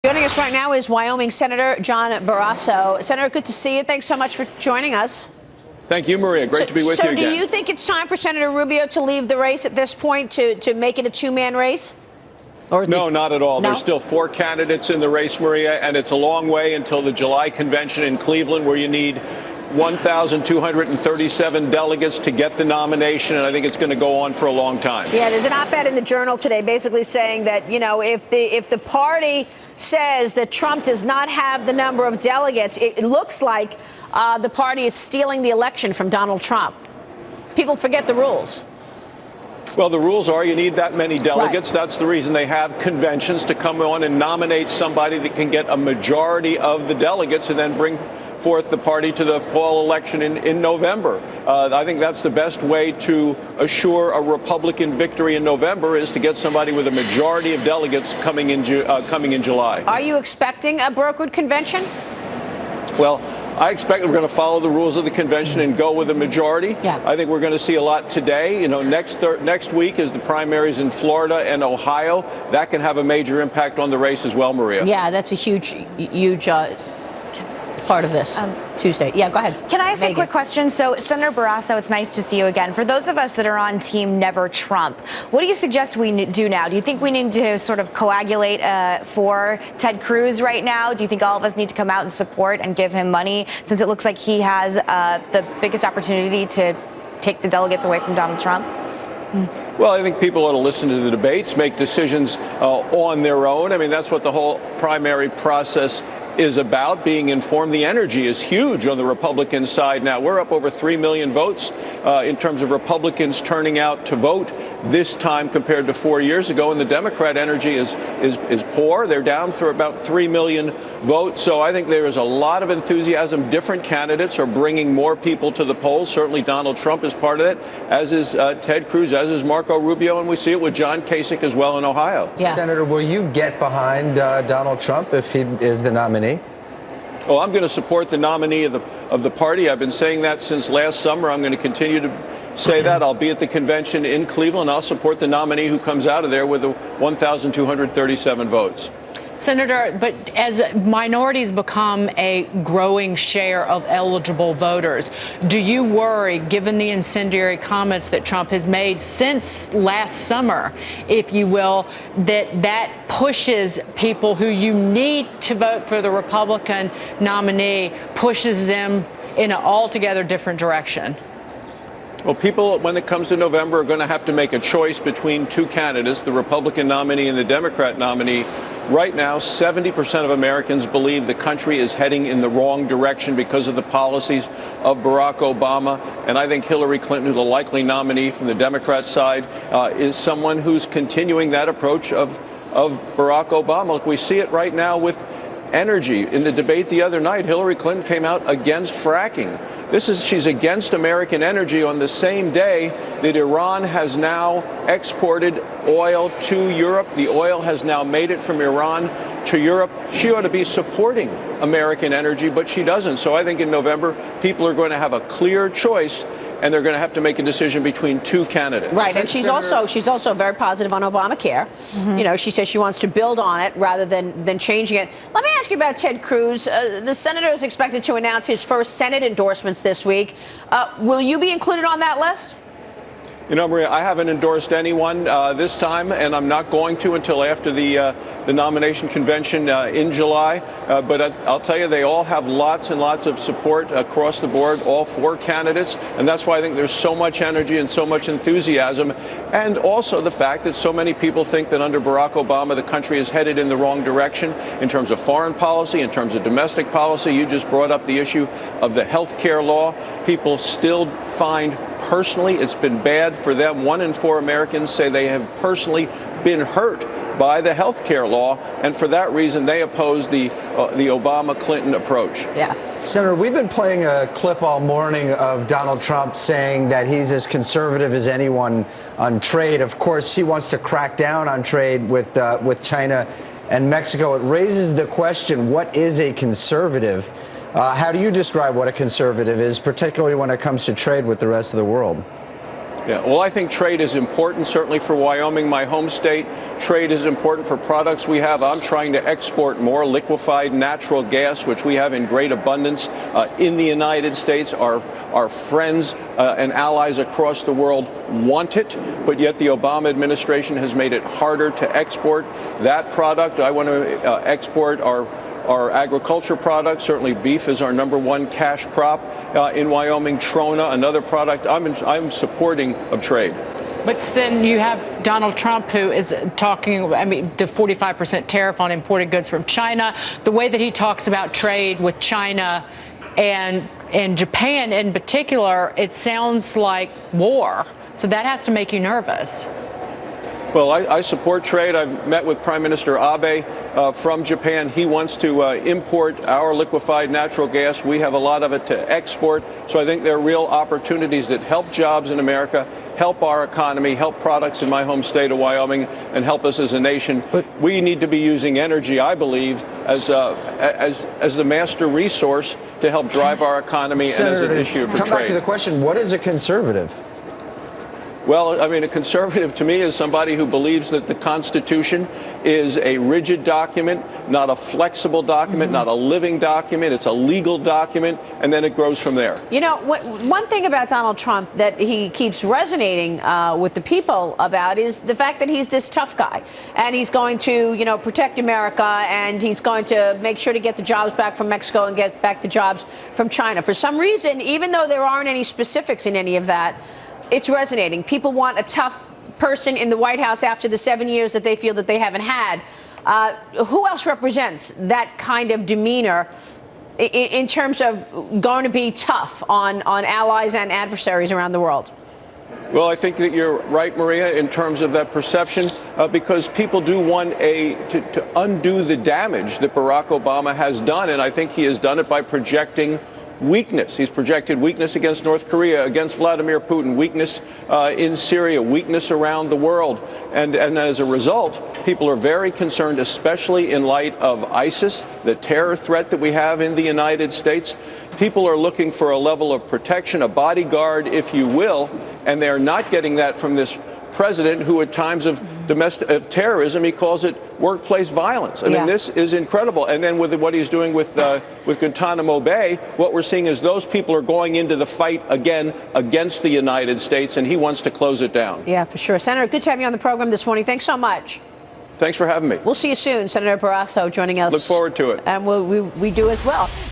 Joining us right now is Wyoming Senator John Barrasso. Senator, good to see you. Thanks so much for joining us. Thank you, Maria. Great to be with you again. So do you think it's time for Senator Rubio to leave the race at this point to make it a two-man race? No, not at all. No? There's still 4 candidates in the race, Maria, and it's a long way until the July convention in Cleveland, where you need 1,237 delegates to get the nomination, and I think it's going to go on for a long time. Yeah, there's an op-ed in the Journal today basically saying that, you know, if the party says that Trump does not have the number of delegates, it looks like the party is stealing the election from Donald Trump. People forget the rules. Well, the rules are you need that many delegates. Right. That's the reason they have conventions, to come on and nominate somebody that can get a majority of the delegates and then bring forth the party to the fall election in November. I think that's the best way to assure a Republican victory in November, is to get somebody with a majority of delegates coming in July. Are you expecting a brokered convention? Well, I expect we're going to follow the rules of the convention and go with a majority. Yeah. I think we're going to see a lot today. You know, next week is the primaries in Florida and Ohio. That can have a major impact on the race as well, Maria. Yeah, that's a huge part of this Tuesday. Yeah, go ahead. Can I ask Megan. a quick question? So, Senator Barrasso, it's nice to see you again. For those of us that are on Team Never Trump, what do you suggest we do now? Do you think we need to sort of coagulate for Ted Cruz right now? Do you think all of us need to come out and support and give him money, since it looks like he has the biggest opportunity to take the delegates away from Donald Trump? Well, I think people ought to listen to the debates, make decisions on their own. I mean, that's what the whole primary process is about, being informed. The energy is huge on the Republican side now. We're up over 3 million votes in terms of Republicans turning out to vote this time compared to 4 years ago, and the Democrat energy is poor. They're down for about 3 million votes. So I think there is a lot of enthusiasm. Different candidates are bringing more people to the polls. Certainly Donald Trump is part of it, as is Ted Cruz, as is Marco Rubio, and we see it with John Kasich as well in Ohio. Yes. Senator, will you get behind Donald Trump if he is the nominee? Well, I'm going to support the nominee of the party. I've been saying that since last summer. I'm going to continue to say that. I'll be at the convention in Cleveland. I'll support the nominee who comes out of there with the 1,237 votes. Senator, but as minorities become a growing share of eligible voters, do you worry, given the incendiary comments that Trump has made since last summer, if you will, that pushes people who you need to vote for the Republican nominee, pushes them in an altogether different direction? Well, people, when it comes to November, are going to have to make a choice between 2 candidates, the Republican nominee and the Democrat nominee. Right now, 70% of Americans believe the country is heading in the wrong direction because of the policies of Barack Obama. And I think Hillary Clinton, who's the likely nominee from the Democrat side, is someone who's continuing that approach of Barack Obama. Look, we see it right now with energy. In the debate the other night, Hillary Clinton came out against fracking. She's against American energy on the same day that Iran has now exported oil to Europe. The oil has now made it from Iran to Europe. She ought to be supporting American energy, but she doesn't. So I think in November, people are going to have a clear choice, and they're going to have to make a decision between 2 candidates. Right, and she's also very positive on Obamacare. Mm-hmm. You know, she says she wants to build on it rather than changing it. Let me ask you about Ted Cruz. The senator is expected to announce his first Senate endorsements this week. Will you be included on that list? You know, Maria, I haven't endorsed anyone this time, and I'm not going to until after the nomination convention in July. But I'll tell you, they all have lots and lots of support across the board, all 4 candidates. And that's why I think there's so much energy and so much enthusiasm. And also the fact that so many people think that under Barack Obama, the country is headed in the wrong direction in terms of foreign policy, in terms of domestic policy. You just brought up the issue of the health care law. People still find personally it's been bad for them. 1 in 4 Americans say they have personally been hurt by the health care law, and for that reason they oppose the Obama-Clinton approach. Yeah. Senator, we've been playing a clip all morning of Donald Trump saying that he's as conservative as anyone on trade. Of course, he wants to crack down on trade with China and Mexico. It raises the question, what is a conservative? How do you describe what a conservative is, particularly when it comes to trade with the rest of the world? Yeah, well, I think trade is important, certainly for Wyoming, my home state. Trade is important for products we have. I'm trying to export more liquefied natural gas, which we have in great abundance in the United States. Our friends and allies across the world want it, but yet the Obama administration has made it harder to export that product. I want to export our agriculture products. Certainly beef is our #1 cash crop in Wyoming. Trona, another product I'm supporting of trade. But then you have Donald Trump, who is talking, I mean, the 45% tariff on imported goods from China, the way that he talks about trade with China and Japan in particular, it sounds like war. So that has to make you nervous. Well, I support trade. I've met with Prime Minister Abe from Japan. He wants to import our liquefied natural gas. We have a lot of it to export. So I think there are real opportunities that help jobs in America, help our economy, help products in my home state of Wyoming, and help us as a nation. But we need to be using energy, I believe, as the master resource to help drive our economy Senator, and as an issue for come trade. back to the question, what is a conservative? Well, I mean, a conservative to me is somebody who believes that the Constitution is a rigid document, not a flexible document, not a living document. It's a legal document, and then it grows from there. You know, one thing about Donald Trump that he keeps resonating with the people about is the fact that he's this tough guy, and he's going to, you know, protect America, and he's going to make sure to get the jobs back from Mexico and get back the jobs from China. For some reason, even though there aren't any specifics in any of that, it's resonating. People want a tough person in the White House after the 7 years that they feel that they haven't had. Who else represents that kind of demeanor in terms of going to be tough on allies and adversaries around the world? Well, I think that you're right, Maria, in terms of that perception, because people do want to undo the damage that Barack Obama has done, and I think he has done it by projecting weakness. He's projected weakness against North Korea, against Vladimir Putin, weakness in Syria, weakness around the world. And as a result, people are very concerned, especially in light of ISIS, the terror threat that we have in the United States. People are looking for a level of protection, a bodyguard, if you will, and they're not getting that from this president who at times of domestic terrorism, he calls it workplace violence. I mean, this is incredible. And then with what he's doing with Guantanamo Bay, what we're seeing is those people are going into the fight again against the United States, and he wants to close it down. Yeah, for sure. Senator, good to have you on the program this morning. Thanks so much. Thanks for having me. We'll see you soon. Senator Barrasso joining us. Look forward to it. And we do as well.